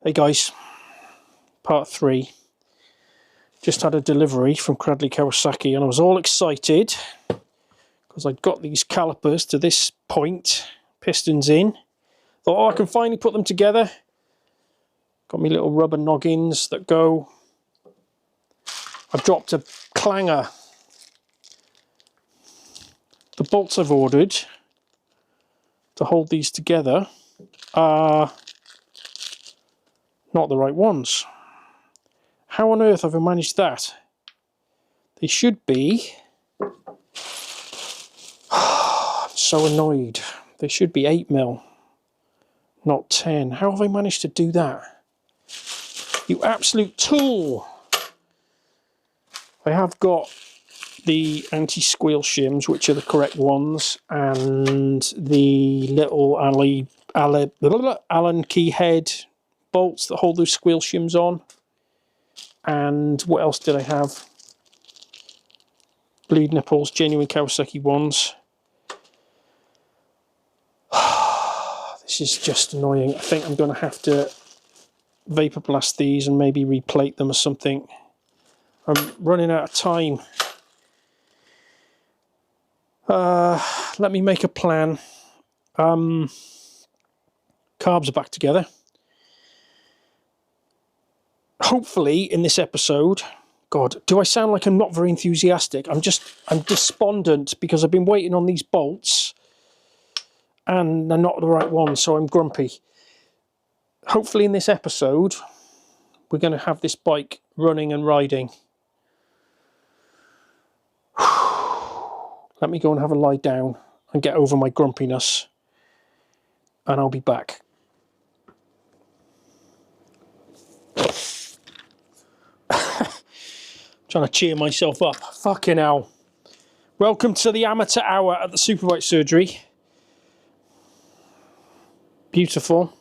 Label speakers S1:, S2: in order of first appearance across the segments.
S1: Hey guys, part 3. Just had a delivery from Cradley Kawasaki and I was all excited because I'd got these calipers to this point, pistons in. Thought, oh, I can finally put them together. Got me little rubber noggins that go. I've dropped a clanger. The bolts I've ordered to hold these together are not the right ones. How on earth have I managed that? They should be... I'm so annoyed. They should be 8mm, not 10. How have I managed to do that? You absolute tool! I have got the anti-squeal shims, which are the correct ones, and the little Allen key head bolts that hold those squeal shims on. And what else did I have? Bleed nipples, genuine Kawasaki ones. This is just annoying. I think I'm going to have to vapor blast these and maybe replate them or something. I'm running out of time. Let me make a plan. Carbs are back together. Hopefully in this episode, God, do I sound like I'm not very enthusiastic? I'm despondent because I've been waiting on these bolts and they're not the right ones, so I'm grumpy. Hopefully in this episode, we're going to have this bike running and riding. Let me go and have a lie down and get over my grumpiness, and I'll be back. Trying to cheer myself up. Fucking hell. Welcome to the amateur hour at the Superbike Surgery. Beautiful.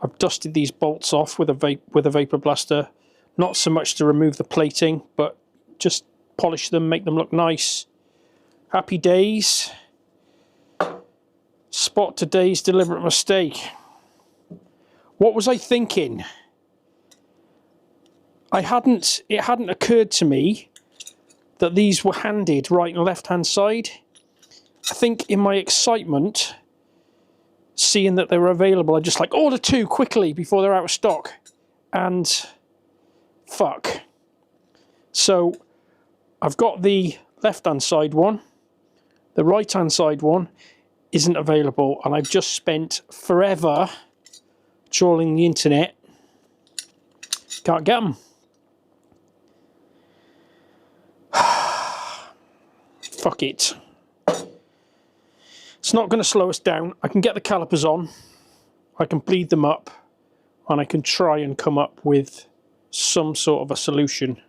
S1: I've dusted these bolts off with a vapor blaster. Not so much to remove the plating, but just polish them, make them look nice. Happy days. Spot today's deliberate mistake. What was I thinking? It hadn't occurred to me that these were handed right and left hand side. I think in my excitement, seeing that they were available, I just like order 2 quickly before they're out of stock. And fuck. So I've got the left hand side one. The right hand side one isn't available, and I've just spent forever trawling the internet. Can't get them. Fuck it. It's not going to slow us down. I can get the calipers on, I can bleed them up, and I can try and come up with some sort of a solution.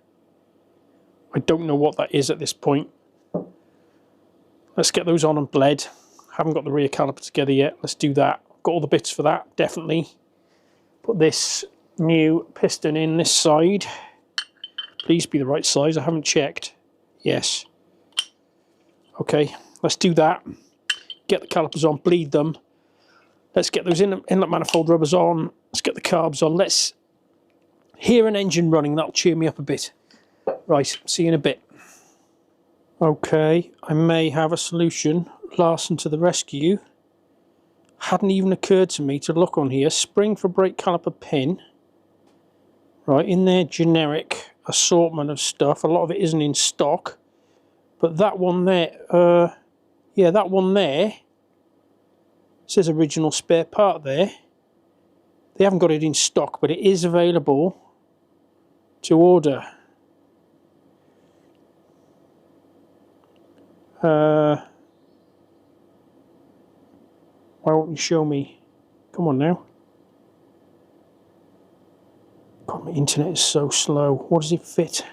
S1: I don't know what that is at this point. Let's get those on and bled. Haven't got the rear caliper together yet. Let's do that. Got all the bits for that, definitely. Put this new piston in this side. Please be the right size. I haven't checked. Yes. Okay, let's do that. Get the calipers on, bleed them. Let's get those inlet manifold rubbers on. Let's get the carbs on. Let's hear an engine running. That'll cheer me up a bit. Right, see you in a bit. Okay, I may have a solution. Larson to the rescue. Hadn't even occurred to me to look on here. Spring for brake caliper pin. Right, in their generic assortment of stuff. A lot of it isn't in stock. But that one there, yeah, that one there says original spare part there. They haven't got it in stock, but it is available to order. Why won't you show me? Come on now. God, my internet is so slow. What does it fit?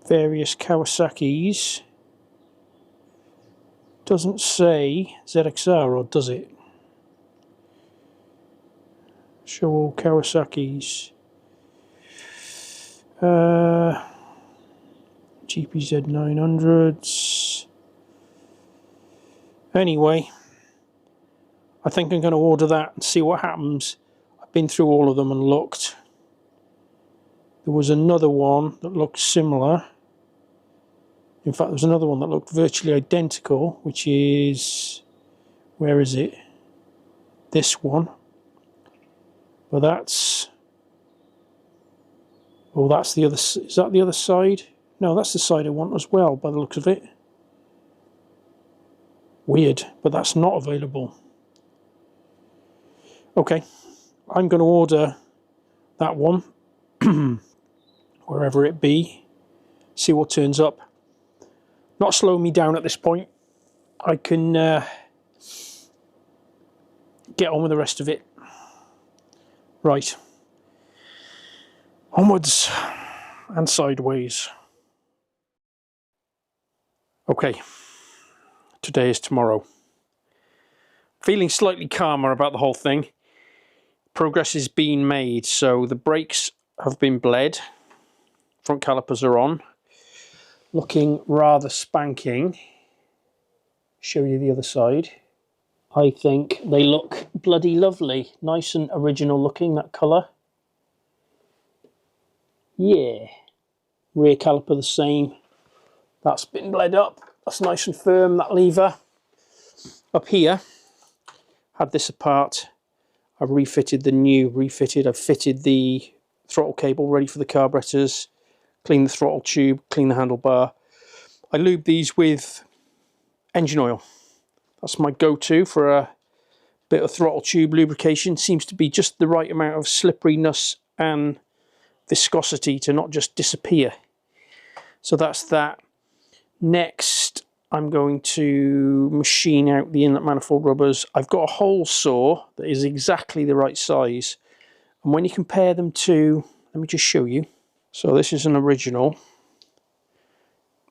S1: Various Kawasaki's. Doesn't say ZXR, or does it? Show all Kawasaki's. GPZ 900s. Anyway, I think I'm going to order that and see what happens. I've been through all of them and looked. There was another one that looked similar. In fact, there was another one that looked virtually identical, which is... where is it? This one. But that's... oh, that's the other... is that the other side? No, that's the side I want as well, by the looks of it. Weird, but that's not available. Okay, I'm going to order that one, wherever it be, see what turns up. Not slowing me down at this point. I can get on with the rest of it. Right. Onwards and sideways. Okay, today is tomorrow. Feeling slightly calmer about the whole thing. Progress is being made, so the brakes have been bled. Front calipers are on. Looking rather spanking. Show you the other side. I think they look bloody lovely. Nice and original looking, that colour. Yeah. Rear caliper the same. That's been bled up. That's nice and firm, that lever. Up here, had this apart. I've refitted the new, I've fitted the throttle cable ready for the carburetors, cleaned the throttle tube, cleaned the handlebar. I lube these with engine oil. That's my go-to for a bit of throttle tube lubrication. Seems to be just the right amount of slipperiness and viscosity to not just disappear. So that's that. Next, I'm going to machine out the inlet manifold rubbers. I've got a hole saw that is exactly the right size. And when you compare them to, let me just show you. So this is an original.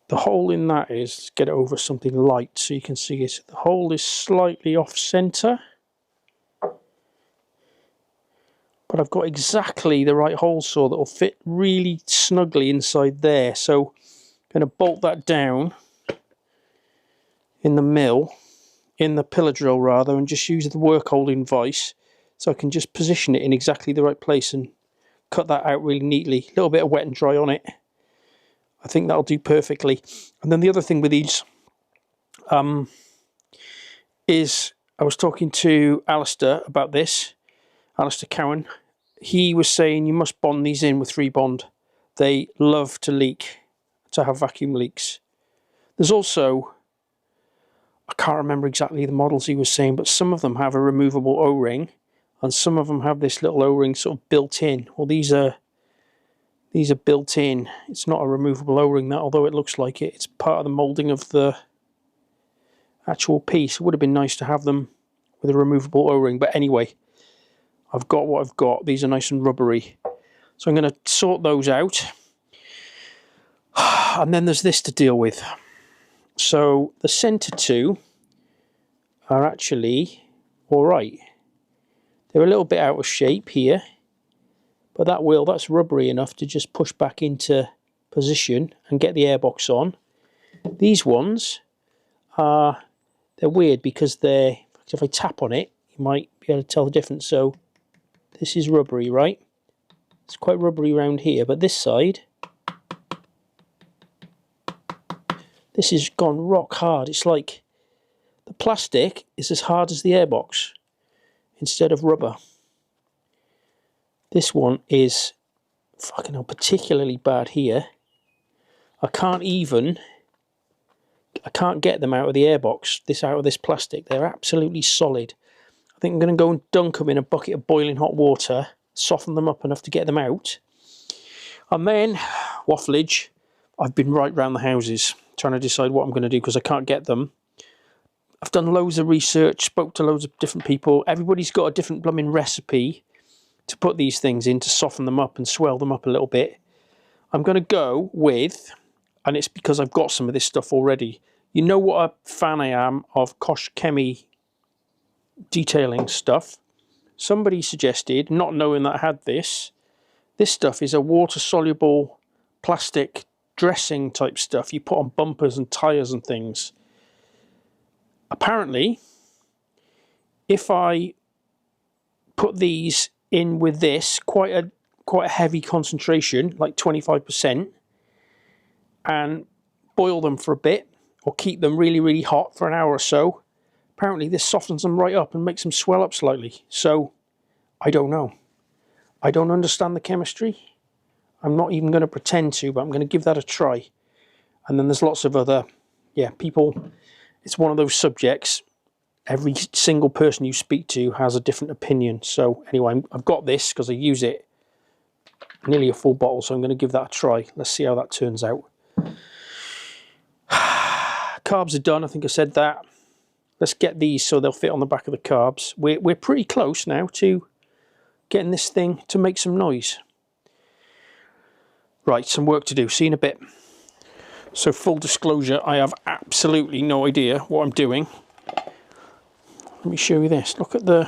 S1: The hole in that is, let's get it over something light so you can see it. The hole is slightly off center. But I've got exactly the right hole saw that will fit really snugly inside there. So I'm going to bolt that down in the mill, in the pillar drill rather, and just use the work holding vise so I can just position it in exactly the right place and cut that out really neatly. A little bit of wet and dry on it. I think that'll do perfectly. And then the other thing with these is, I was talking to Alistair about this, Alistair Cowan. He was saying you must bond these in with 3-bond. They love to leak, to have vacuum leaks. There's also, I can't remember exactly the models he was saying, but some of them have a removable O-ring and some of them have this little O-ring sort of built in. Well, these are built in. It's not a removable O-ring, that, although it looks like it. It's part of the moulding of the actual piece. It would have been nice to have them with a removable O-ring, but anyway, I've got what I've got. These are nice and rubbery. So I'm going to sort those out. And then there's this to deal with. So the centre two are actually alright. They're a little bit out of shape here, but that's rubbery enough to just push back into position and get the airbox on. These ones they're weird because if I tap on it, you might be able to tell the difference. So this is rubbery, right? It's quite rubbery around here, but this side, this has gone rock hard. It's like the plastic is as hard as the airbox instead of rubber. This one is fucking hell, particularly bad here. I can't get them out of the airbox, out of this plastic. They're absolutely solid. I think I'm going to go and dunk them in a bucket of boiling hot water, soften them up enough to get them out. And then, wafflage, I've been right round the houses trying to decide what I'm going to do because I can't get them. I've done loads of research, spoke to loads of different people. Everybody's got a different blooming recipe to put these things in to soften them up and swell them up a little bit. I'm going to go with, and it's because I've got some of this stuff already. You know what a fan I am of Kosh Chemie detailing stuff. Somebody suggested, not knowing that I had this stuff is a water-soluble plastic dressing type stuff you put on bumpers and tyres and things. Apparently, if I put these in with this, quite a heavy concentration, like 25%, and boil them for a bit, or keep them really, really hot for an hour or so, apparently this softens them right up and makes them swell up slightly. So, I don't know. I don't understand the chemistry. I'm not even going to pretend to, but I'm going to give that a try. And then there's lots of other, yeah, people, it's one of those subjects, every single person you speak to has a different opinion. So anyway, I've got this because I use it nearly a full bottle, so I'm going to give that a try. Let's see how that turns out. Carbs are done, I think I said that. Let's get these so they'll fit on the back of the carbs. We're pretty close now to getting this thing to make some noise. Right, some work to do. See you in a bit. So full disclosure, I have absolutely no idea what I'm doing. Let me show you this. Look at the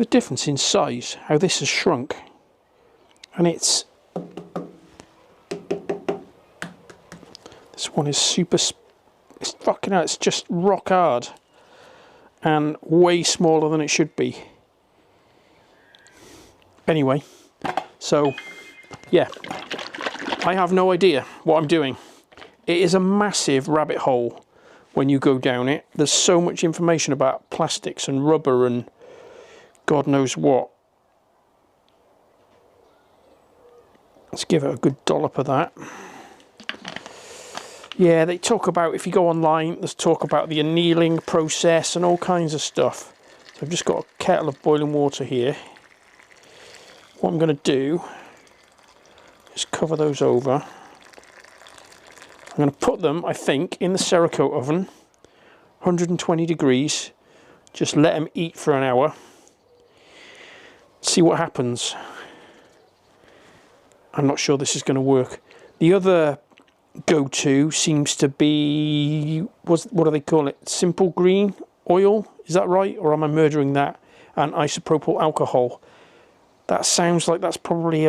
S1: difference in size, how this has shrunk. And this one is super, it's fucking hell, it's just rock hard. And way smaller than it should be. Anyway, so yeah, I have no idea what I'm doing. It is a massive rabbit hole when you go down it. There's so much information about plastics and rubber and God knows what. Let's give it a good dollop of that. Yeah, they talk about, if you go online, there's talk about the annealing process and all kinds of stuff. So I've just got a kettle of boiling water here. What I'm going to do is cover those over. I'm going to put them, I think, in the Cerakote oven, 120 degrees. Just let them eat for an hour. See what happens. I'm not sure this is going to work. The other go-to seems to be, what do they call it? Simple green oil, is that right? Or am I murdering that? And isopropyl alcohol. That sounds like that's probably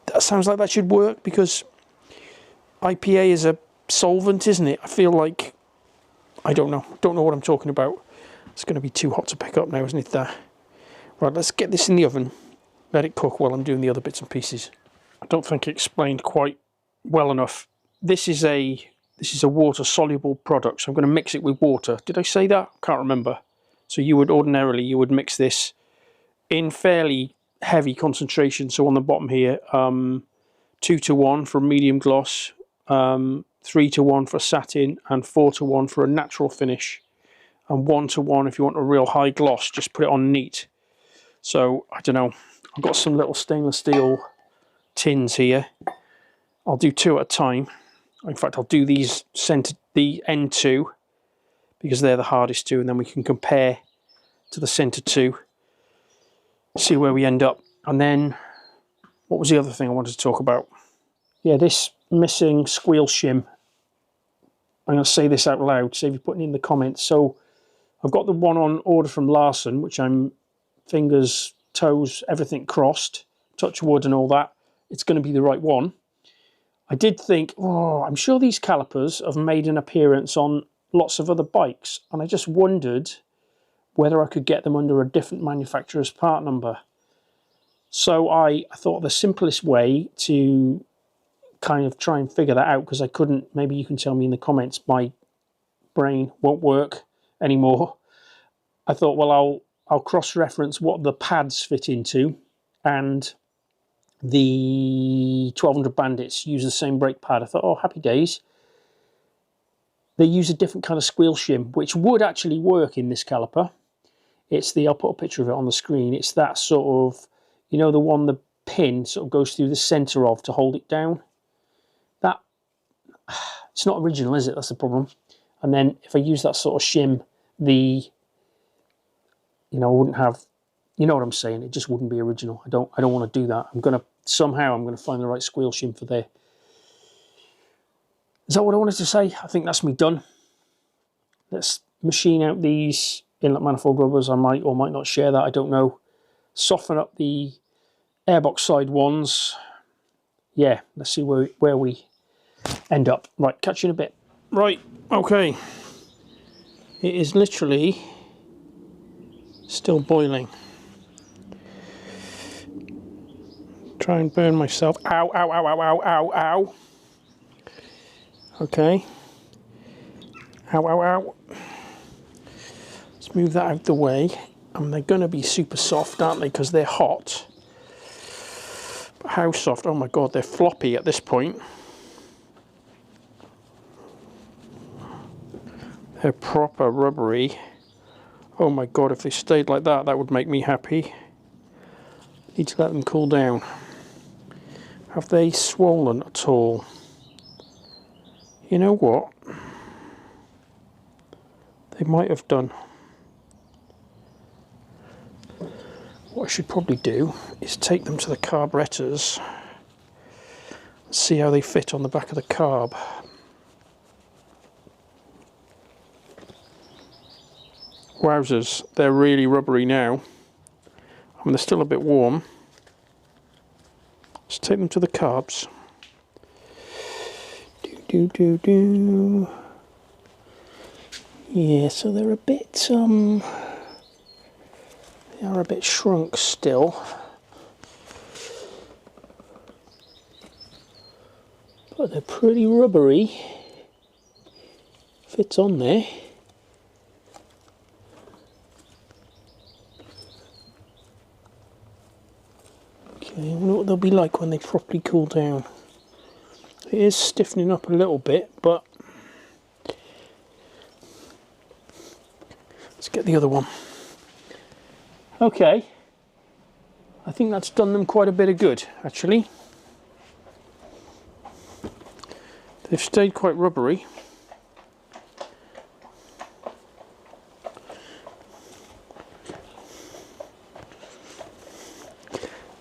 S1: that sounds like that should work, because IPA is a solvent, isn't it? I feel like, I don't know what I'm talking about. It's going to be too hot to pick up now, isn't it? Right, let's get this in the oven, let it cook while I'm doing the other bits and pieces. I don't think I explained quite well enough. This is a water soluble product, so I'm going to mix it with water. Did I say that? Can't remember. So you would mix this in fairly heavy concentration. So on the bottom here, 2:1 for a medium gloss, 3:1 for satin, and 4:1 for a natural finish, and 1:1 if you want a real high gloss. Just put it on neat. So I don't know. I've got some little stainless steel tins here. I'll do 2 at a time. In fact, I'll do these the end 2 because they're the hardest 2, and then we can compare to the center 2. See where we end up. And then, what was the other thing I wanted to talk about? Yeah, this missing squeal shim. I'm going to say this out loud, save you putting it in the comments. So, I've got the one on order from Larson, which I'm fingers, toes, everything crossed, touch wood and all that. It's going to be the right one. I did think, oh, I'm sure these calipers have made an appearance on lots of other bikes, and I just wondered whether I could get them under a different manufacturer's part number. So I thought the simplest way to kind of try and figure that out, because I couldn't, maybe you can tell me in the comments, my brain won't work anymore. I thought, well, I'll cross-reference what the pads fit into, and the 1200 Bandits use the same brake pad. I thought, oh, happy days. They use a different kind of squeal shim, which would actually work in this caliper. It's I'll put a picture of it on the screen. It's that sort of, you know, the one the pin sort of goes through the center of to hold it down. That, it's not original, is it? That's the problem. And then if I use that sort of shim, I wouldn't have, you know what I'm saying? It just wouldn't be original. I don't want to do that. I'm going to find the right squeal shim for there. Is that what I wanted to say? I think that's me done. Let's machine out these inlet manifold rubbers. I might or might not share that, I don't know. Soften up the airbox side ones. Yeah, let's see where we end up. Right, catch you in a bit. Right, okay. It is literally Still boiling. Try and burn myself. Ow, ow, ow, ow, ow, ow, ow. Okay. Ow, ow, ow. Let's move that out the way. And they're going to be super soft, aren't they? Because they're hot. But how soft? Oh my god, they're floppy at this point. They're proper rubbery. Oh my god, if they stayed like that, that would make me happy. Need to let them cool down. Have they swollen at all? You know what? They might have done. What I should probably do is take them to the carburetors and see how they fit on the back of the carb. Wowzers, they're really rubbery now. I mean, they're still a bit warm. Let's take them to the carbs. Do. Yeah, so they're a bit they are a bit shrunk still. But they're pretty rubbery. Fits on there. Okay, I wonder what they'll be like when they properly cool down. It is stiffening up a little bit, but let's get the other one. Okay, I think that's done them quite a bit of good, actually. They've stayed quite rubbery.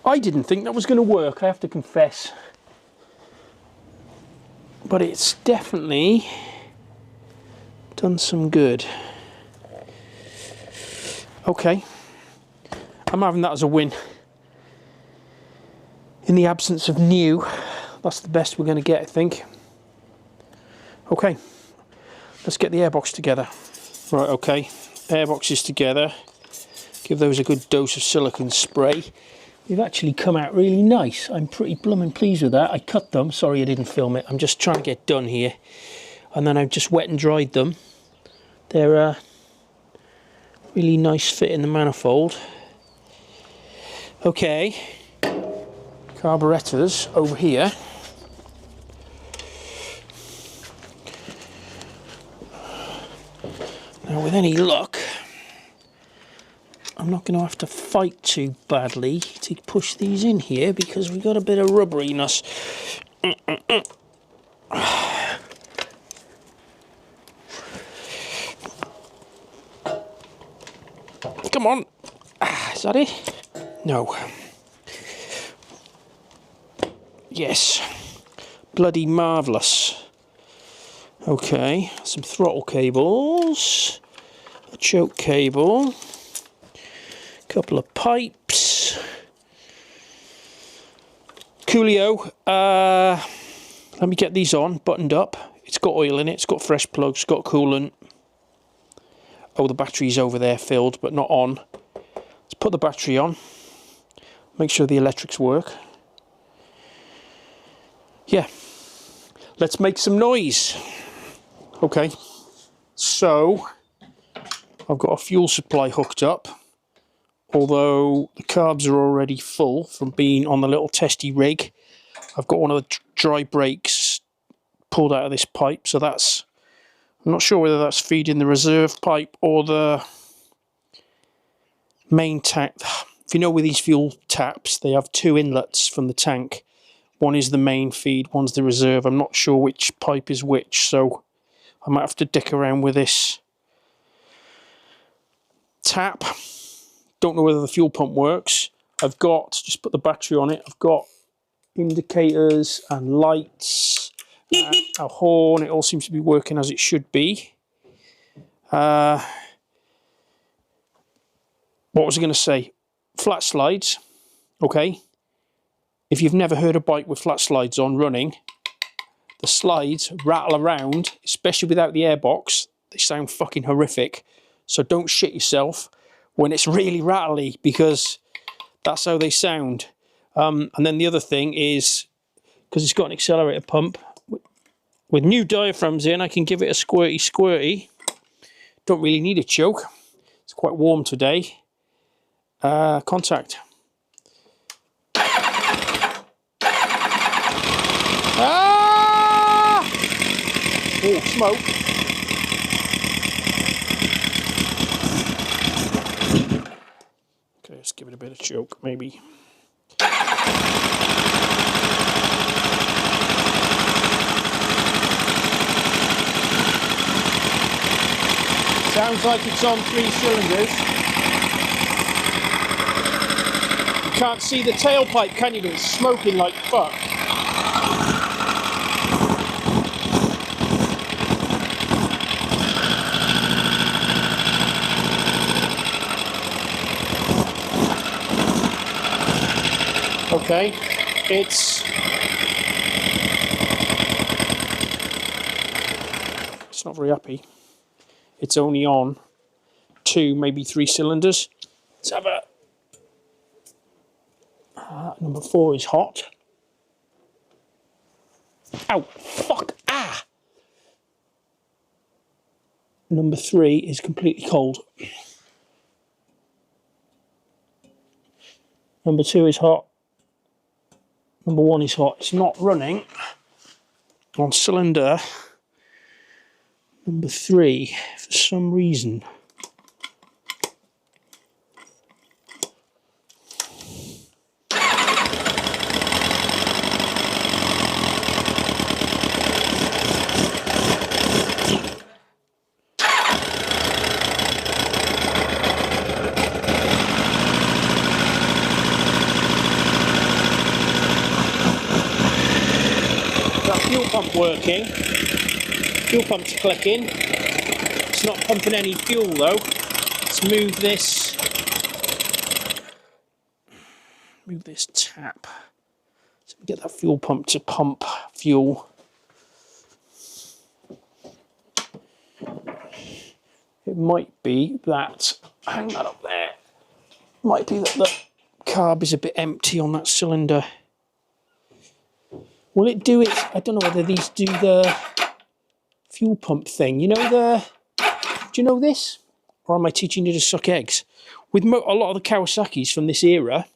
S1: I didn't think that was going to work, I have to confess. But it's definitely done some good. Okay, I'm having that as a win. In the absence of new, that's the best we're going to get, I think. Okay, let's get the airbox together. Right, okay, airboxes together. Give those a good dose of silicone spray. They've actually come out really nice. I'm pretty blooming pleased with that. I cut them. Sorry I didn't film it. I'm just trying to get done here. And then I've just wet and dried them. They're really nice fit in the manifold. Okay. Carburetors over here. Now with any luck, I'm not going to have to fight too badly to push these in here because we've got a bit of rubberiness. Come on. Is that it? No. Yes. Bloody marvellous. Okay, some throttle cables, a choke cable. Couple of pipes. Coolio. Let me get these on, buttoned up. It's got oil in it, it's got fresh plugs, it's got coolant. Oh, the battery's over there filled, but not on. Let's put the battery on. Make sure the electrics work. Yeah. Let's make some noise. Okay. So, I've got a fuel supply hooked up. Although the carbs are already full from being on the little testy rig. I've got one of the dry brakes pulled out of this pipe, so that's, I'm not sure whether that's feeding the reserve pipe or the main tank. If you know with these fuel taps, they have two inlets from the tank. One is the main feed, one's the reserve. I'm not sure which pipe is which, so I might have to dick around with this tap. Don't know whether the fuel pump works. I've got, just put the battery on it, I've got indicators and lights, a horn. It all seems to be working as it should be. What was I going to say? Flat slides. Okay. If you've never heard a bike with flat slides on running, the slides rattle around, especially without the airbox. They sound fucking horrific. So don't shit yourself when it's really rattly, because that's how they sound. And then the other thing is, because it's got an accelerator pump, with new diaphragms in, I can give it a squirty. Don't really need a choke. It's quite warm today. Contact. Ah! Oh, smoke. Okay, let's give it a bit of choke, maybe. Sounds like it's on 3 cylinders. You can't see the tailpipe, can you? But it's smoking like fuck. Okay, it's not very happy. It's only on 2, maybe 3 cylinders. Let's have a... number 4 is hot. Ow, fuck, ah! Number 3 is completely cold. Number 2 is hot. Number 1 is hot. It's not running on cylinder number 3 for some reason. That fuel pump working. Fuel pump's clicking. It's not pumping any fuel though. Let's move this tap. So we get that fuel pump to pump fuel. It might be that, hang that up there, might be that the carb is a bit empty on that cylinder. Will it do it? I don't know whether these do the fuel pump thing. You know do you know this? Or am I teaching you to suck eggs? With a lot of the Kawasaki's from this era,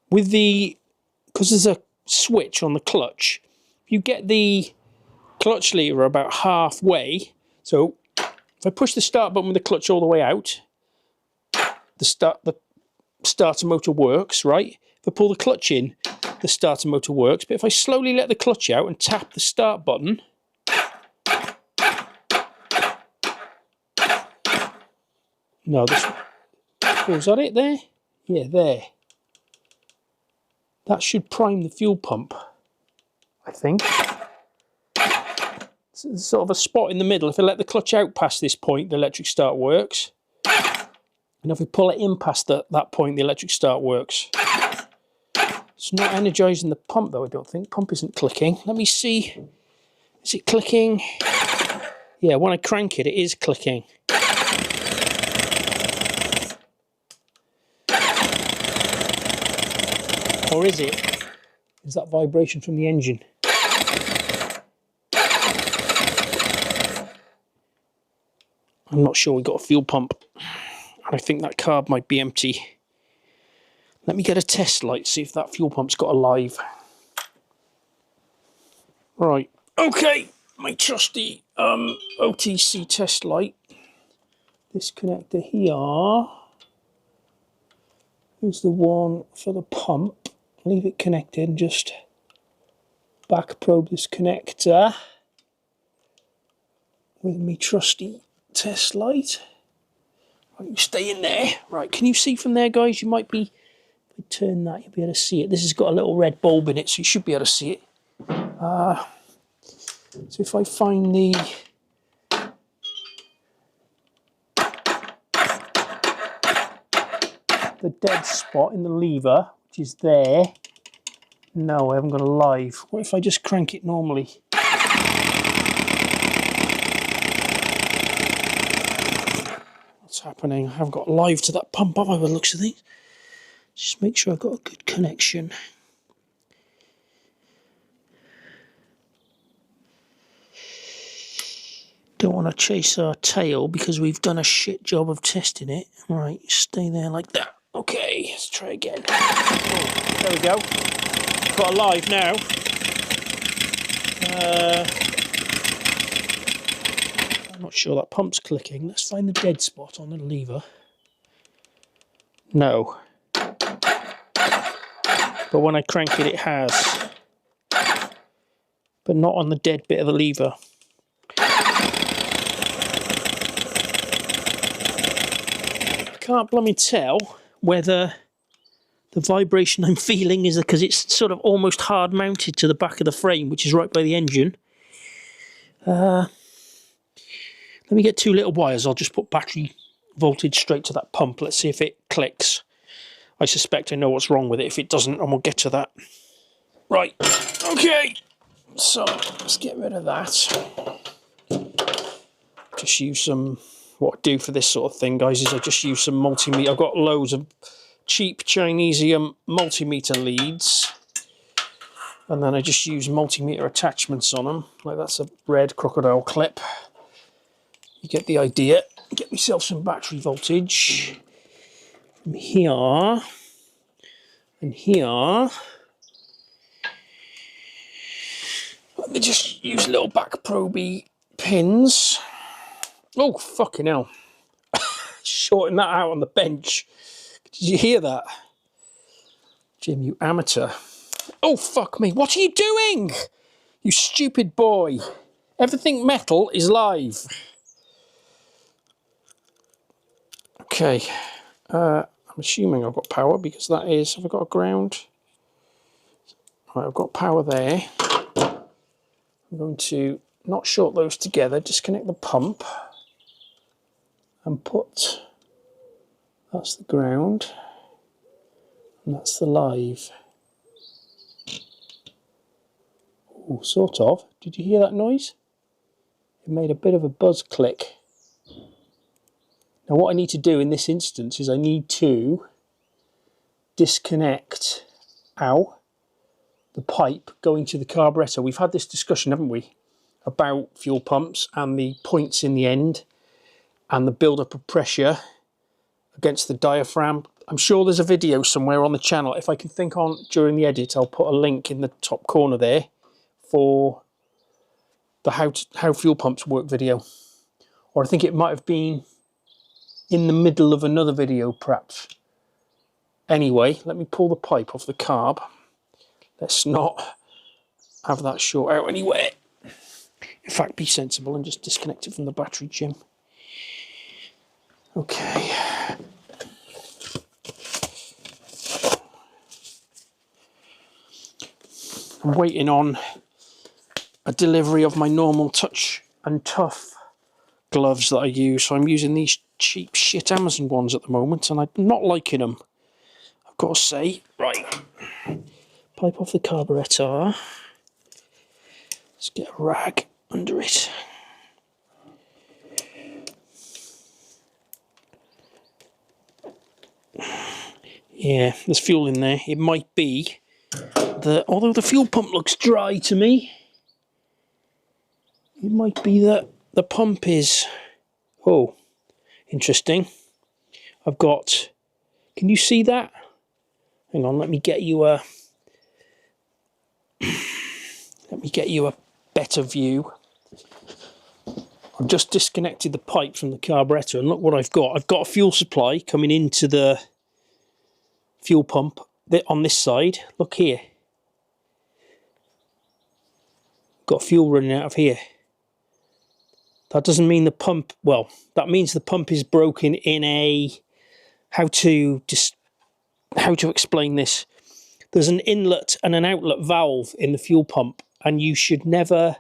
S1: with because there's a switch on the clutch, you get the clutch lever about halfway. So if I push the start button with the clutch all the way out, the starter motor works, right? If I pull the clutch in, the starter motor works. But if I slowly let the clutch out and tap the start button, no, this, oh, is that it there? Yeah, there. That should prime the fuel pump, I think. It's sort of a spot in the middle. If I let the clutch out past this point, the electric start works. And if we pull it in past that point, the electric start works. It's not energising the pump though, I don't think. Pump isn't clicking. Let me see. Is it clicking? Yeah, when I crank it, it is clicking. Or is it? Is that vibration from the engine? I'm not sure. We've got a fuel pump. And I think that carb might be empty. Let me get a test light, see if that fuel pump's got a live. Right, okay, my trusty OTC test light. This connector here is the one for the pump. Leave it connected and just back probe this connector with my trusty test light. Right, you stay in there. Right, can you see from there, guys? You might be... If I turn that, you'll be able to see it. This has got a little red bulb in it, so you should be able to see it. So if I find the dead spot in the lever, which is there. No, I haven't got a live. What if I just crank it normally? Let's happening. I haven't got live to that pump, have I, by the looks of things? Just make sure I've got a good connection. Don't want to chase our tail because we've done a shit job of testing it. Right, stay there like that. Okay, let's try again. Oh, there we go. Got a live now. I'm not sure that pump's clicking. Let's find the dead spot on the lever. No. But when I crank it, it has. But not on the dead bit of the lever. I can't blooming tell whether the vibration I'm feeling is because it's sort of almost hard mounted to the back of the frame, which is right by the engine. Let me get 2 little wires. I'll just put battery voltage straight to that pump. Let's see if it clicks. I suspect I know what's wrong with it. If it doesn't, and we'll get to that. Right, okay. So let's get rid of that. Just use some, what I do for this sort of thing, guys, is I just use some multimeter. I've got loads of cheap Chinesium multimeter leads. And then I just use multimeter attachments on them. Like that's a red crocodile clip. You get the idea. Get myself some battery voltage from here and here. Let me just use little back proby pins. Oh, fucking hell. Shorting that out on the bench. Did you hear that? Jim, you amateur. Oh, fuck me. What are you doing? You stupid boy. Everything metal is live. Okay. I'm assuming I've got power because that is... Have I got a ground? Right, I've got power there. I'm going to not short those together, disconnect the pump and put, that's the ground and that's the live. Oh, sort of. Did you hear that noise? It made a bit of a buzz click. Now what I need to do in this instance is I need to disconnect, the pipe going to the carburetor. We've had this discussion, haven't we, about fuel pumps and the points in the end and the build-up of pressure against the diaphragm. I'm sure there's a video somewhere on the channel. If I can think on during the edit, I'll put a link in the top corner there for the how fuel pumps work video. Or I think it might have been in the middle of another video, perhaps. Anyway, let me pull the pipe off the carb. Let's not have that short out anywhere. In fact, be sensible and just disconnect it from the battery, Jim. Okay. I'm waiting on a delivery of my normal touch and tough gloves that I use. So I'm using these cheap shit Amazon ones at the moment and I'm not liking them. I've got to say. Right. Pipe off the carburetor. Let's get a rag under it. Yeah, there's fuel in there. It might be that, although the fuel pump looks dry to me, it might be that the pump is... Oh, interesting. I've got... Can you see that? Hang on, let me get you a... Let me get you a better view. I've just disconnected the pipe from the carburetor and look what I've got. I've got a fuel supply coming into the fuel pump on this side. Look here. Got fuel running out of here. That doesn't mean the pump... Well, that means the pump is broken in a... How to explain this? There's an inlet and an outlet valve in the fuel pump, and you should never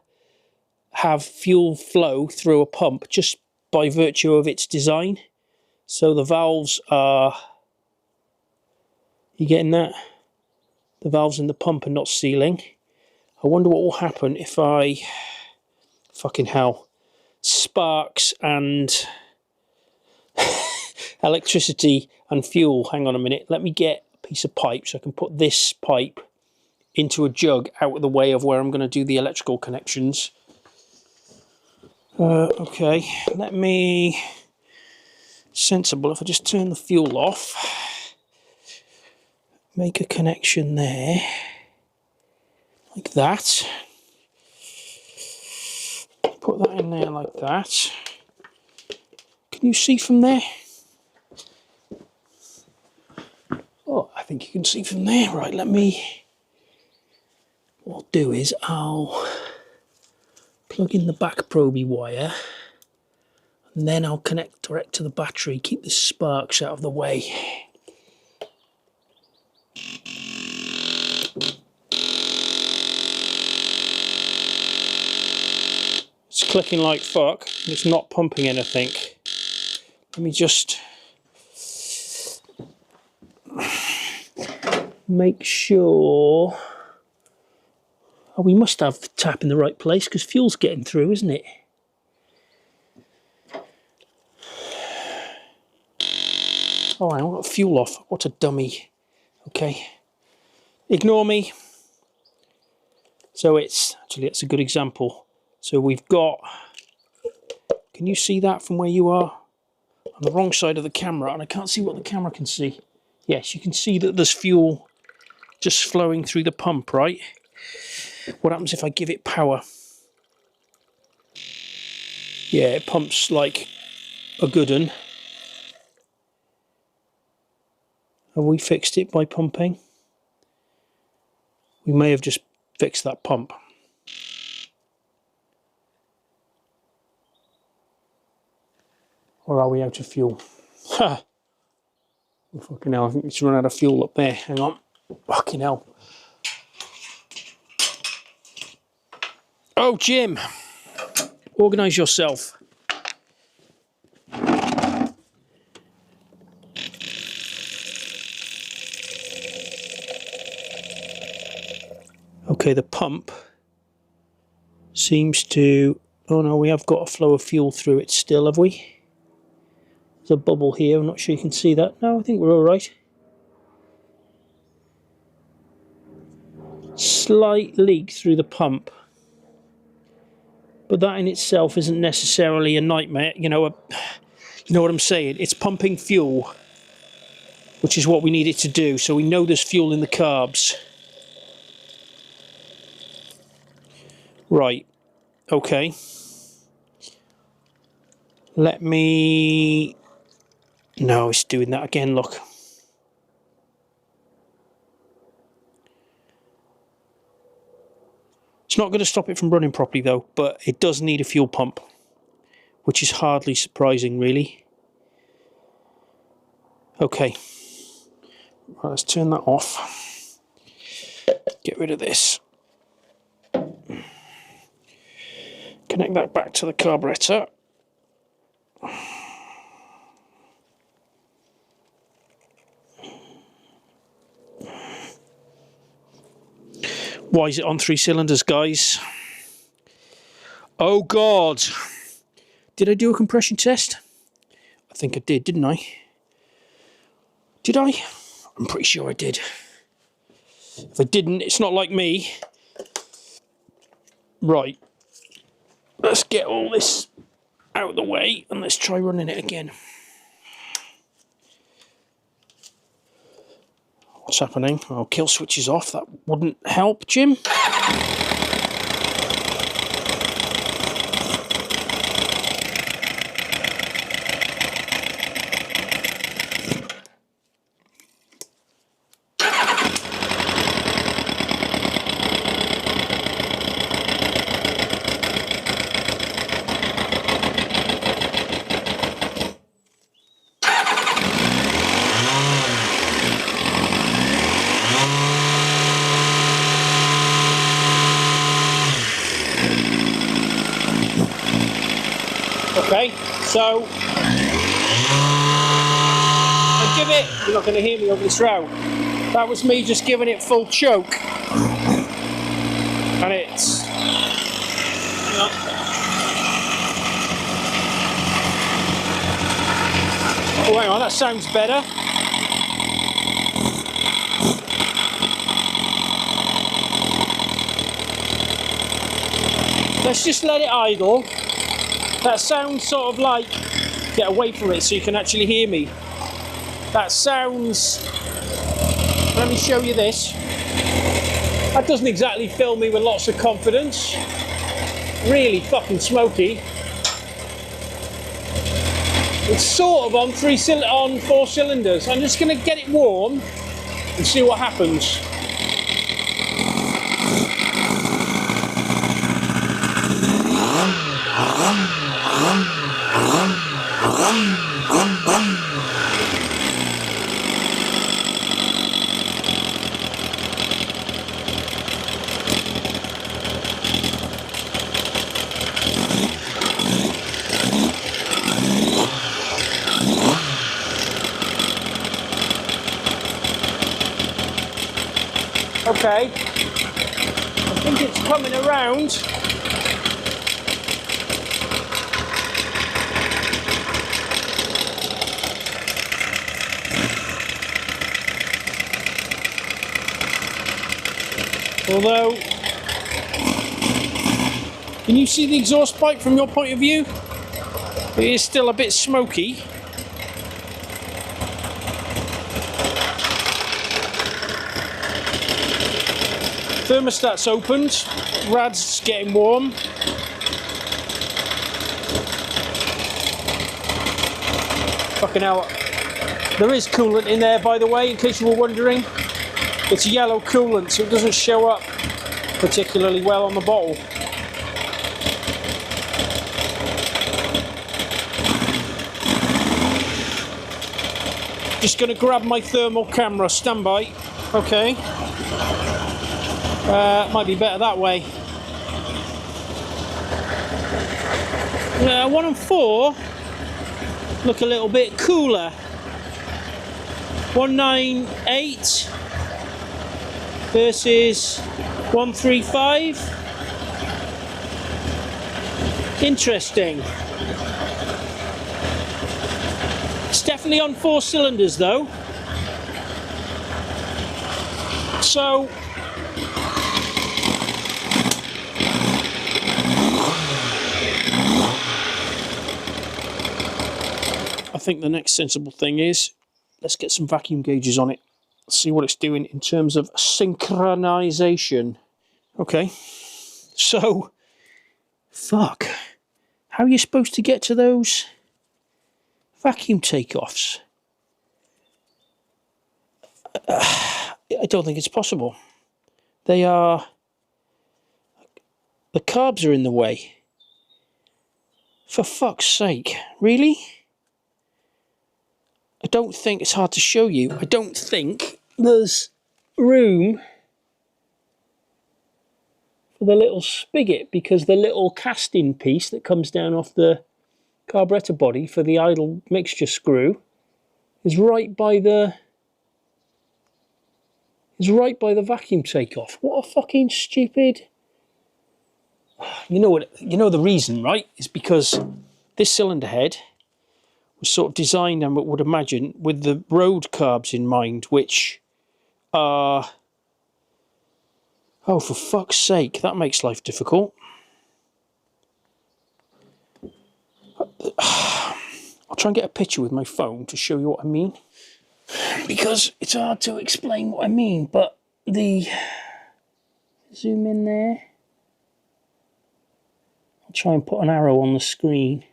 S1: have fuel flow through a pump just by virtue of its design. So the valves are... You getting that? The valves in the pump are not sealing. I wonder what will happen if I... Fucking hell. Sparks and electricity and fuel. Hang on a minute, let me get a piece of pipe so I can put this pipe into a jug out of the way of where I'm going to do the electrical connections. Okay, let me... sensible, if I just turn the fuel off, make a connection there, like that, put that in there like that. Can you see from there? Oh, I think you can see from there. Right, let me... what I'll do is I'll plug in the back proby wire, and then I'll connect direct to the battery, keep the sparks out of the way. It's clicking like fuck, it's not pumping anything. Let me just make sure. Oh, we must have the tap in the right place because fuel's getting through, isn't it? Oh, I got fuel off. What a dummy. Okay. Ignore me. So it's, actually it's a good example. So we've got, can you see that from where you are? On the wrong side of the camera, and I can't see what the camera can see. Yes, you can see that there's fuel just flowing through the pump, right? What happens if I give it power? Yeah, it pumps like a good one. Have we fixed it by pumping? We may have just fixed that pump. Or are we out of fuel? Ha! Oh, fucking hell, I think it's run out of fuel up there. Hang on. Fucking hell. Oh, Jim. Organise yourself. Okay, the pump seems to... oh no, we have got a flow of fuel through it still, have we? There's a bubble here, I'm not sure you can see that. No, I think we're alright. Slight leak through the pump. But that in itself isn't necessarily a nightmare. You know what I'm saying? It's pumping fuel, which is what we need it to do. So we know there's fuel in the carbs. Right. Okay. Let me... no, it's doing that again, look. It's not going to stop it from running properly though, but it does need a fuel pump, which is hardly surprising really. Okay, right, let's turn that off. Get rid of this. Connect that back to the carburetor. Why is it on 3 cylinders, guys? Oh God! Did I do a compression test? I think I did, didn't I? Did I? I'm pretty sure I did. If I didn't, it's not like me. Right. Let's get all this out of the way and let's try running it again. What's happening? Oh, kill switch is off. That wouldn't help, Jim. Okay, so I give it, you're not going to hear me over this row. That was me just giving it full choke. And it's, you know, Oh, hang on, that sounds better. Let's just let it idle. That sounds sort of like, get away from it so you can actually hear me. That sounds, let me show you this. That doesn't exactly fill me with lots of confidence. Really fucking smoky. It's sort of on 4 cylinders. I'm just going to get it warm and see what happens. Okay, I think it's coming around. Although, can you see the exhaust pipe from your point of view? It is still a bit smoky. Thermostat's opened, rad's getting warm. Fucking hell. There is coolant in there, by the way, in case you were wondering. It's yellow coolant, so it doesn't show up particularly well on the bottle. Just going to grab my thermal camera, stand by. Okay. Might be better that way. 1 and 4 look a little bit cooler. 198 versus 135. Interesting. It's definitely on 4 cylinders though. So I think the next sensible thing is, let's get some vacuum gauges on it. See what it's doing in terms of synchronization. Okay, so, fuck. How are you supposed to get to those vacuum takeoffs? I don't think it's possible. They are... The carbs are in the way. For fuck's sake, really? I don't think it's hard to show you. I don't think there's room for the little spigot, because the little casting piece that comes down off the carburetor body for the idle mixture screw is right by the vacuum takeoff. What a fucking stupid... You know what? You know the reason, right? Is because this cylinder head was sort of designed, I would imagine, with the road carbs in mind, which are... Oh, for fuck's sake, that makes life difficult. I'll try and get a picture with my phone to show you what I mean, because it's hard to explain what I mean, but the... Zoom in there. I'll try and put an arrow on the screen.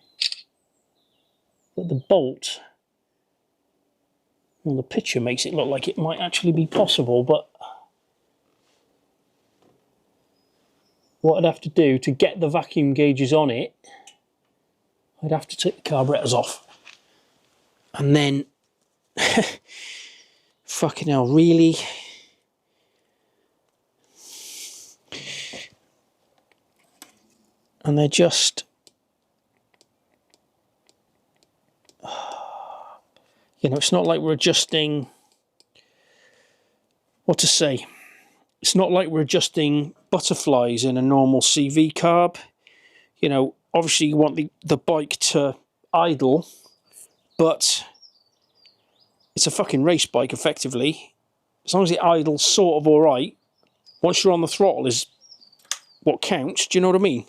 S1: But the bolt, well, the picture makes it look like it might actually be possible, but what I'd have to do to get the vacuum gauges on it, I'd have to take the carburetors off. And then, fucking hell, really? And they're just... You know, it's not like we're adjusting... What to say? It's not like we're adjusting butterflies in a normal CV carb. You know, obviously you want the bike to idle, but it's a fucking race bike, effectively. As long as it idles sort of alright, once you're on the throttle is what counts, do you know what I mean?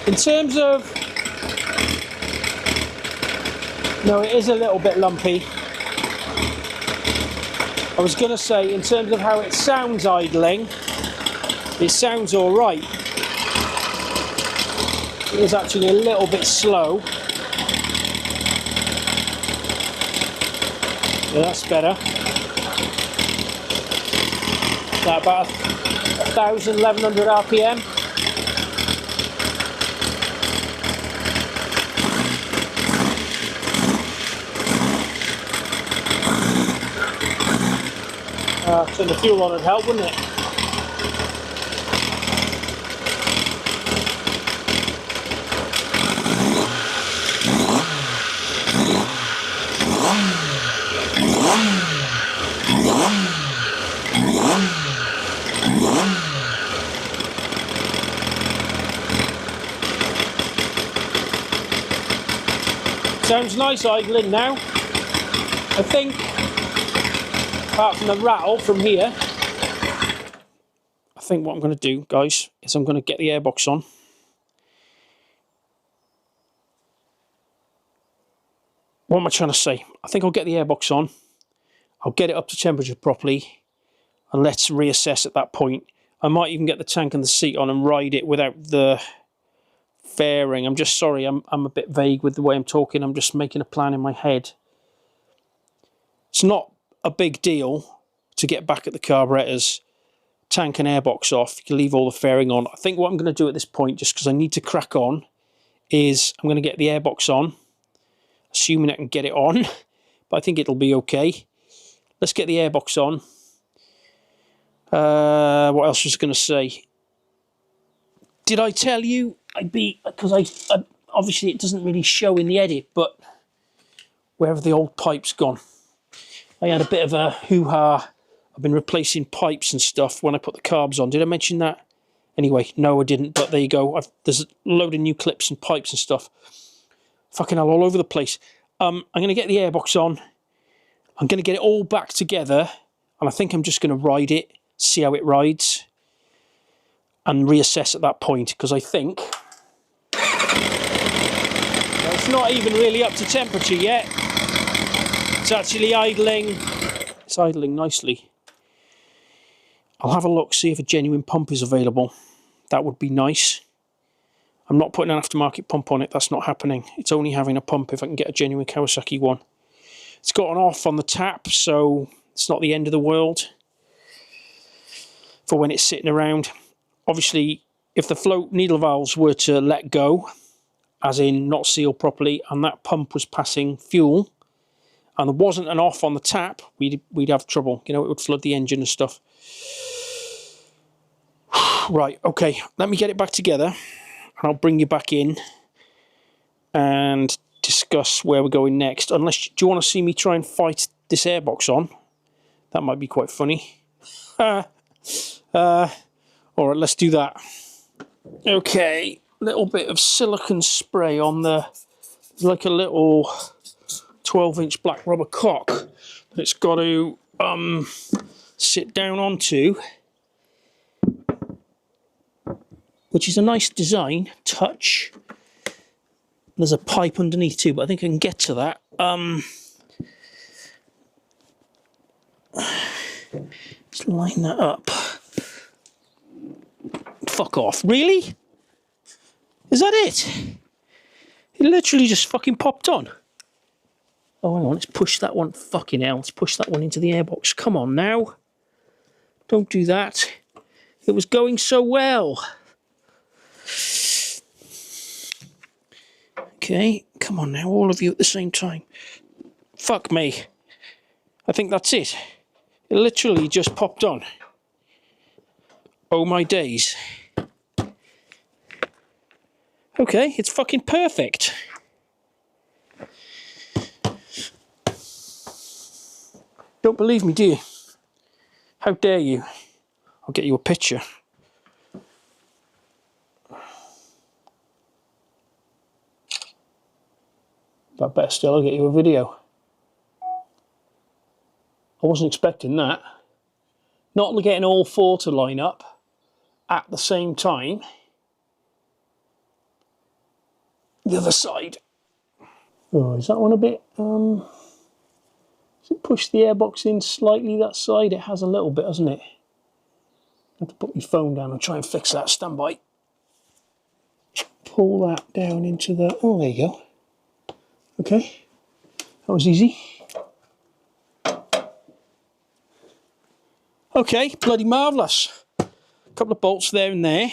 S1: In terms of... No, it is a little bit lumpy. I was going to say, in terms of how it sounds idling, it sounds alright. It is actually a little bit slow. Yeah, that's better. That about 1,000, 1,100 RPM. Turn the fuel on would help, wouldn't it? Sounds nice idling now. I think, apart from the rattle from here, I think what I'm going to do, guys, is I'm going to get the airbox on. What am I trying to say? I think I'll get the airbox on. I'll get it up to temperature properly, and let's reassess at that point. I might even get the tank and the seat on and ride it without the fairing. I'm just sorry, I'm a bit vague with the way I'm talking. I'm just making a plan in my head. It's not a big deal to get back at the carburetors, tank and airbox off. You can leave all the fairing on. I think what I'm going to do at this point, just because I need to crack on, is I'm going to get the airbox on, assuming I can get it on, but I think it'll be okay. Let's get the airbox on. What else was I going to say? Did I tell you because I obviously it doesn't really show in the edit, but where have the old pipes gone? I had a bit of a hoo-ha. I've been replacing pipes and stuff when I put the carbs on. Did I mention that? Anyway, no, I didn't, but there you go. There's a load of new clips and pipes and stuff. Fucking hell, all over the place. I'm going to get the airbox on. I'm going to get it all back together, and I think I'm just going to ride it, see how it rides, and reassess at that point, because I think it's not even really up to temperature yet. It's actually idling. It's idling nicely. I'll have a look, see if a genuine pump is available. That would be nice. I'm not putting an aftermarket pump on it. That's not happening. It's only having a pump if I can get a genuine Kawasaki one. It's got an off on the tap, so it's not the end of the world for when it's sitting around. Obviously, if the float needle valves were to let go, as in not seal properly, and that pump was passing fuel, and there wasn't an off on the tap, we'd have trouble. You know, it would flood the engine and stuff. Right, okay, let me get it back together, and I'll bring you back in and discuss where we're going next. Unless, do you want to see me try and fight this airbox on? That might be quite funny. Alright, let's do that. Okay, little bit of silicone spray on the, like a little 12-inch black rubber cock that it's got to sit down onto, which is a nice design touch. There's a pipe underneath too, but I think I can get to that. Let's line that up. Fuck off. Really? Is that it? It literally just fucking popped on. Oh, hang on. Let's push that one. Fucking hell. Let's push that one into the airbox. Come on now. Don't do that. It was going so well. Okay. Come on now. All of you at the same time. Fuck me. I think that's it. It literally just popped on. Oh my days. Okay, it's fucking perfect. Don't believe me, do you? How dare you? I'll get you a picture. But better still, I'll get you a video. I wasn't expecting that. Not getting all four to line up at the same time. The other side. Oh, is that one a bit, has it pushed the airbox in slightly that side? It has a little bit, hasn't it? I have to put my phone down and try and fix that. Stand by. Pull that down into the, oh, there you go. Okay, that was easy. Okay, bloody marvellous. A couple of bolts there and there.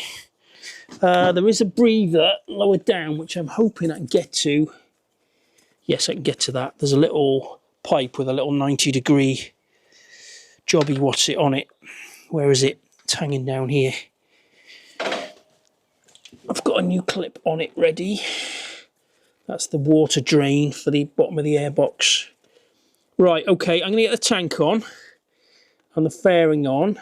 S1: There is a breather lower down, which I'm hoping I can get to. Yes, I can get to that. There's a little pipe with a little 90-degree jobby what's it on it. Where is it? It's hanging down here. I've got a new clip on it ready. That's the water drain for the bottom of the airbox. Right, okay, I'm going to get the tank on and the fairing on.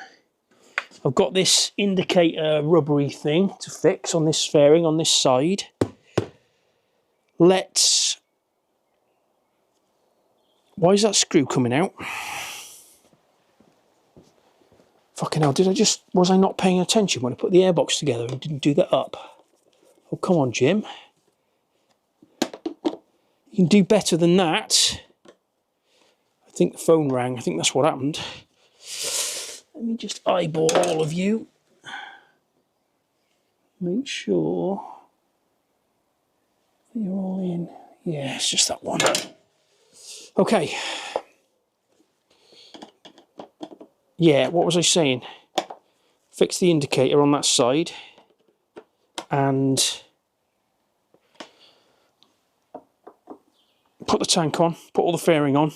S1: I've got this indicator rubbery thing to fix on this fairing on this side. Let's... Why is that screw coming out? Fucking hell, was I not paying attention when I put the airbox together and didn't do that up? Oh, come on, Jim. You can do better than that. I think the phone rang. I think that's what happened. Let me just eyeball all of you. Make sure that you're all in. Yeah, it's just that one. Okay. Yeah, what was I saying? Fix the indicator on that side and put the tank on, put all the fairing on.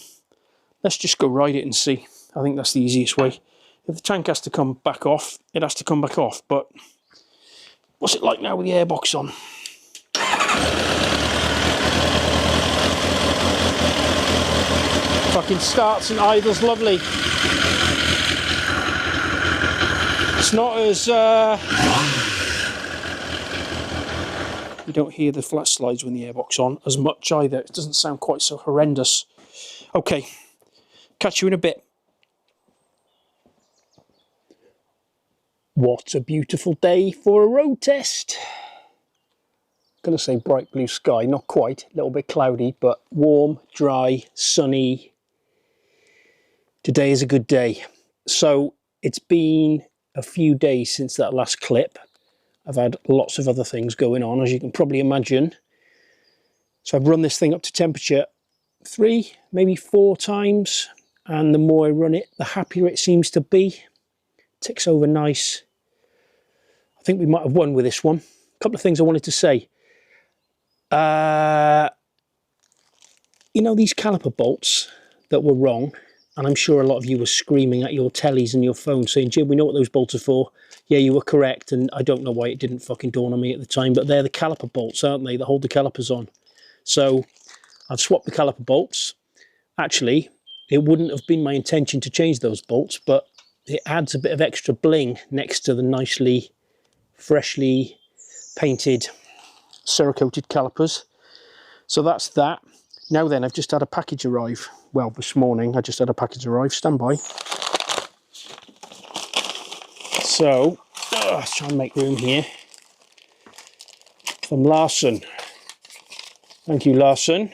S1: Let's just go ride it and see. I think that's the easiest way. If the tank has to come back off, it has to come back off. But what's it like now with the airbox on? Fucking starts and idles lovely. It's not as... you don't hear the flat slides when the airbox on as much either. It doesn't sound quite so horrendous. Okay, catch you in a bit. What a beautiful day for a road test. I'm going to say bright blue sky, not quite, a little bit cloudy, but warm, dry, sunny. Today is a good day. So it's been a few days since that last clip. I've had lots of other things going on, as you can probably imagine. So I've run this thing up to temperature 3, maybe 4 times. And the more I run it, the happier it seems to be. Ticks over nice. I think we might have won with this one. A couple of things I wanted to say. You know these caliper bolts that were wrong? And I'm sure a lot of you were screaming at your tellies and your phones saying, Jim, we know what those bolts are for. Yeah, you were correct. And I don't know why it didn't fucking dawn on me at the time, but they're the caliper bolts, aren't they? That hold the calipers on. So I've swapped the caliper bolts. Actually, it wouldn't have been my intention to change those bolts, but it adds a bit of extra bling next to the nicely, freshly painted Cerakoted calipers. So that's that. Now then, I've just had a package arrive. Well, this morning I just had a package arrive. Stand by. So, let's try and make room here. From Larson. Thank you, Larson.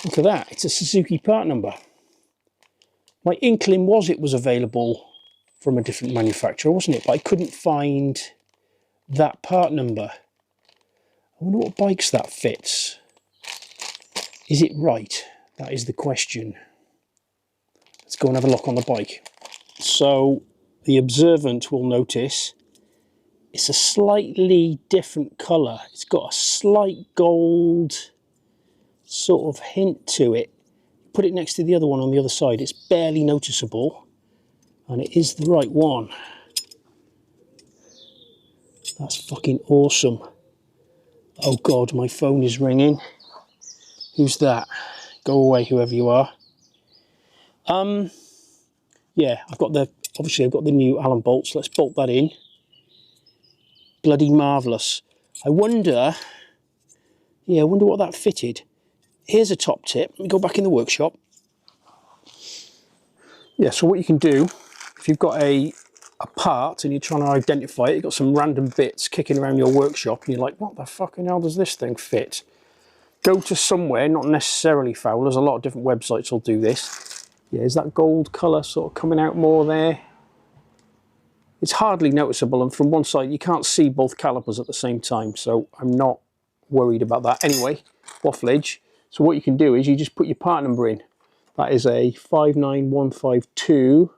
S1: Look at that. It's a Suzuki part number. My inkling was it was available from a different manufacturer, wasn't it? But I couldn't find that part number. I wonder what bikes that fits. Is it right? That is the question. Let's go and have a look on the bike. So the observant will notice it's a slightly different colour. It's got a slight gold sort of hint to it. Put it next to the other one on the other side. It's barely noticeable. And it is the right one. That's fucking awesome. Oh God, my phone is ringing. Who's that? Go away, whoever you are. Yeah, I've got the Obviously I've got the new Allen bolts. Let's bolt that in. Bloody marvellous. I wonder what that fitted. Here's a top tip. Let me go back in the workshop. Yeah, so what you can do, if you've got a part and you're trying to identify it, you've got some random bits kicking around your workshop and you're like, what the fucking hell does this thing fit? Go to somewhere, not necessarily Fowler's, a lot of different websites will do this. Yeah, is that gold colour sort of coming out more there? It's hardly noticeable, and from one side you can't see both calipers at the same time, so I'm not worried about that. Anyway, wafflage. So what you can do is you just put your part number in. That is a 59152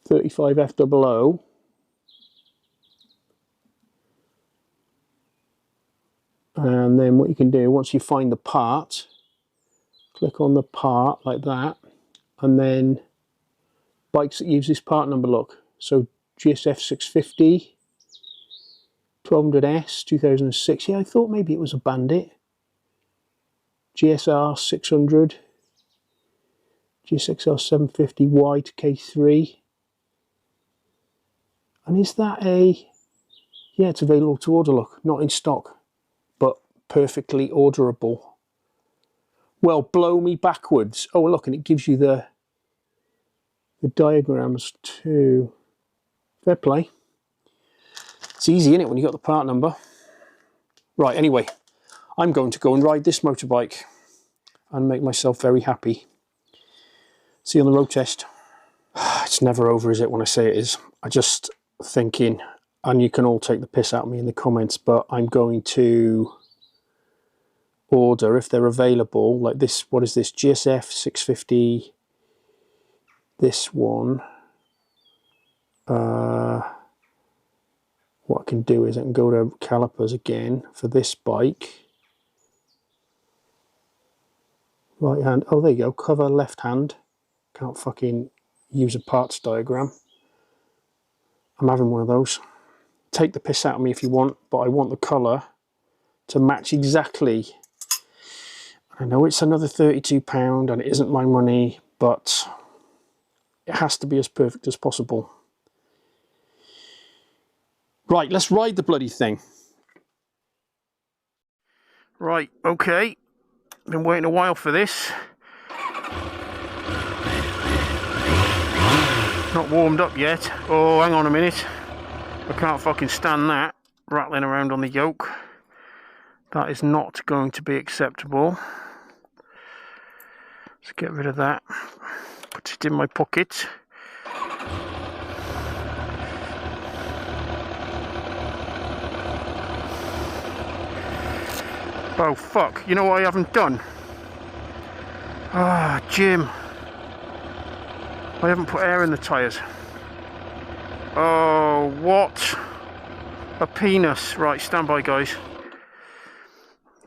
S1: 35F00. And then what you can do, once you find the part, click on the part like that, and then bikes that use this part number, look. So GSF650, 1200S, 2006. Yeah, I thought maybe it was a Bandit. GSR600, GSXR750Y to K3. And is that a... Yeah, it's available to order, look. Not in stock, but perfectly orderable. Well, blow me backwards. Oh, look, and it gives you the diagrams too. Fair play. It's easy, isn't it, when you got the part number? Right, anyway, I'm going to go and ride this motorbike and make myself very happy. See you on the road test. It's never over, is it, when I say it is? I'm just thinking, and you can all take the piss out of me in the comments, but I'm going to order, if they're available, like this, what is this, GSF 650, this one. What I can do is I can go to calipers again for this bike. Right hand, oh there you go, cover left hand. Can't fucking use a parts diagram. I'm having one of those. Take the piss out of me if you want, but I want the colour to match exactly. I know it's another £32 and it isn't my money, but it has to be as perfect as possible. Right, let's ride the bloody thing. Right, okay. Been waiting a while for this. Not warmed up yet. Oh, hang on a minute. I can't fucking stand that. Rattling around on the yoke. That is not going to be acceptable. Let's get rid of that. Put it in my pocket. Oh fuck, you know what I haven't done? Ah, Jim. I haven't put air in the tyres. Oh, what a penis. Right, stand by guys.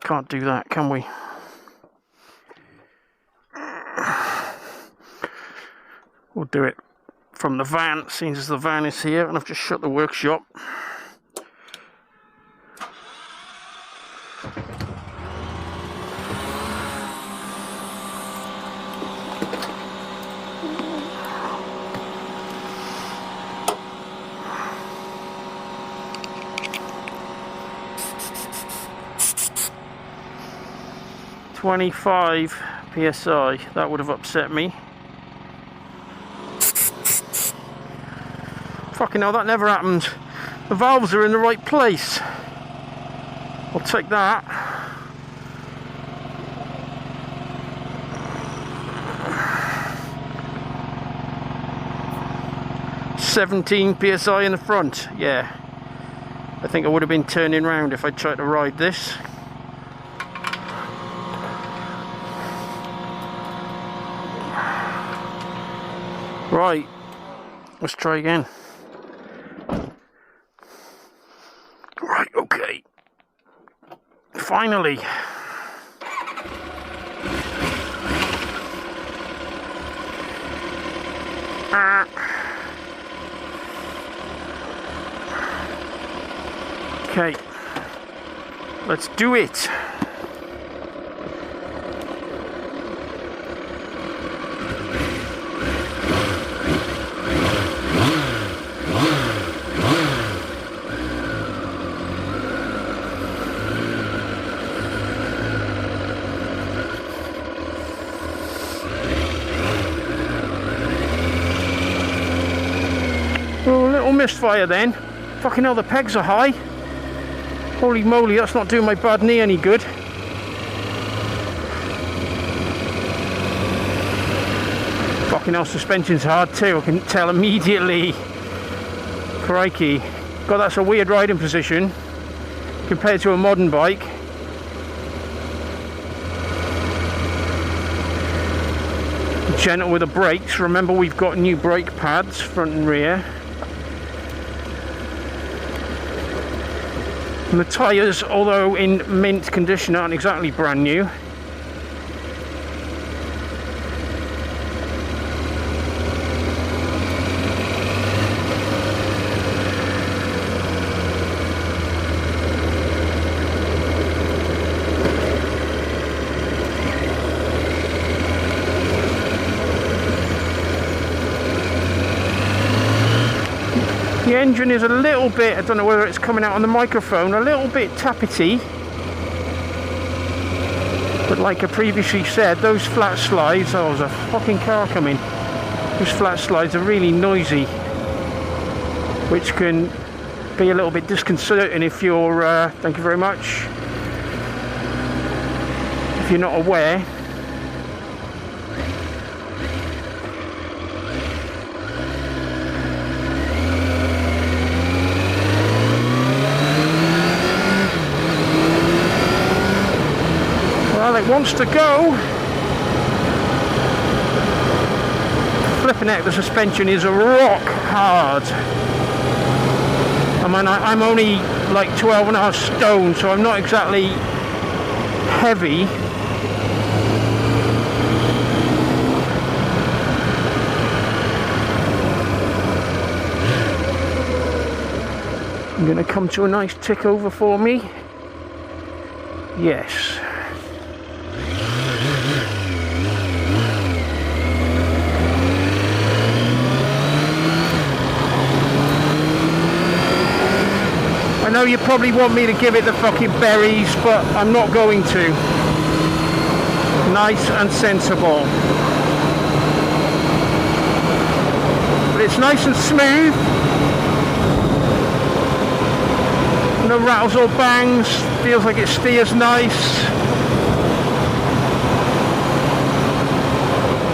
S1: Can't do that, can we? We'll do it from the van, seeing as the van is here and I've just shut the workshop. .25 psi, that would have upset me. Fucking hell, that never happened. The valves are in the right place. I'll take that. .17 psi in the front, yeah. I think I would have been turning round if I tried to ride this. Right, let's try again. Right, okay. Finally. Okay, let's do it. little misfire then. Fucking hell, the pegs are high. Holy moly, that's not doing my bad knee any good. Fucking hell, suspension's hard too, I can tell immediately. Crikey. God, that's a weird riding position compared to a modern bike. Gentle with the brakes. Remember, we've got new brake pads, front and rear. And the tyres, although in mint condition, aren't exactly brand new. The engine is a little bit, I don't know whether it's coming out on the microphone, a little bit tappety. But like I previously said, those flat slides, oh, there's a fucking car coming. Those flat slides are really noisy, which can be a little bit disconcerting if you're, thank you very much, if you're not aware. Well, it wants to go. Flipping out, the suspension is rock hard. I mean, I'm only like 12.5 stone, so I'm not exactly heavy. I'm going to come to a nice tick over for me. Yes. I know you probably want me to give it the fucking berries, but I'm not going to. Nice and sensible. But it's nice and smooth. No rattles or bangs. Feels like it steers nice.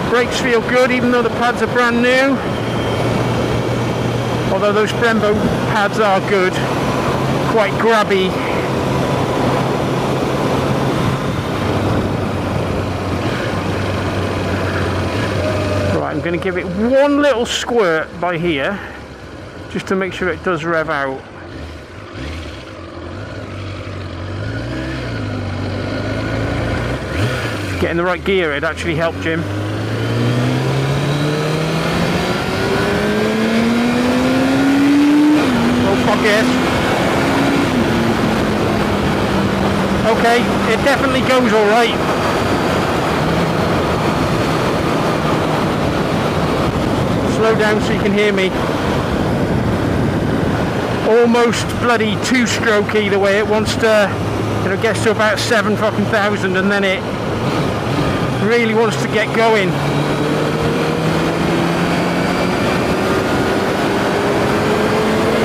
S1: Brakes feel good even though the pads are brand new. Although those Brembo pads are good. Quite grabby. Right, I'm going to give it one little squirt by here just to make sure it does rev out. Getting the right gear, it actually helped, Jim. Oh fuck yes. Okay, it definitely goes alright. Slow down so you can hear me. Almost bloody two-stroke either way. It wants to, you know, gets to about 7,000 and then it really wants to get going.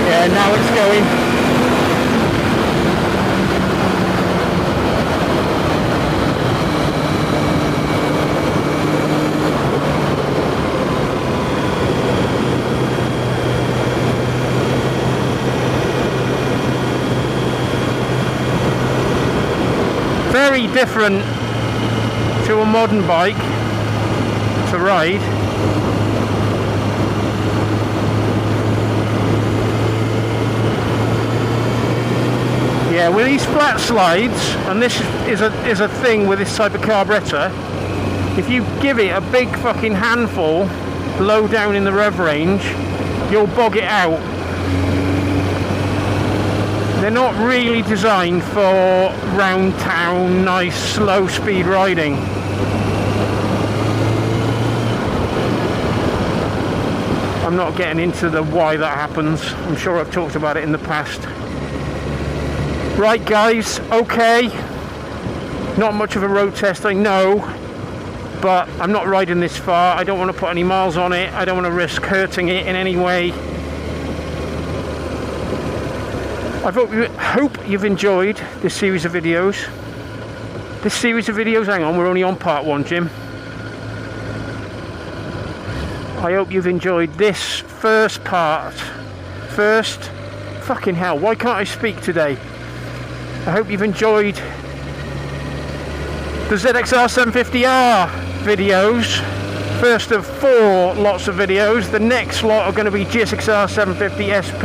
S1: Yeah, now it's going. Very different to a modern bike to ride. Yeah, with these flat slides, and this is a thing with this type of carburetor, if you give it a big fucking handful low down in the rev range, you'll bog it out. They're not really designed for round town, nice slow speed riding. I'm not getting into the why that happens. I'm sure I've talked about it in the past. Right guys, okay. Not much of a road test, I know. But I'm not riding this far. I don't want to put any miles on it. I don't want to risk hurting it in any way. I hope you've enjoyed this series of videos. Hang on, we're only on part 1, Jim. I hope you've enjoyed this first part. Fucking hell, why can't I speak today? I hope you've enjoyed the ZXR750R videos. First of 4 lots of videos. The next lot are going to be GSXR750 SP,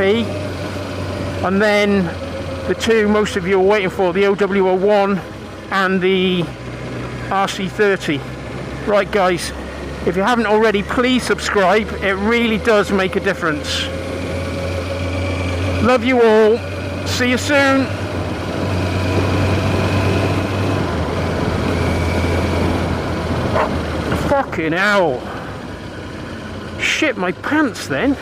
S1: and then the 2 most of you are waiting for, the OW01 and the RC30. Right guys, if you haven't already, please subscribe. It really does make a difference. Love you all. See you soon. Fucking hell. Shit my pants then.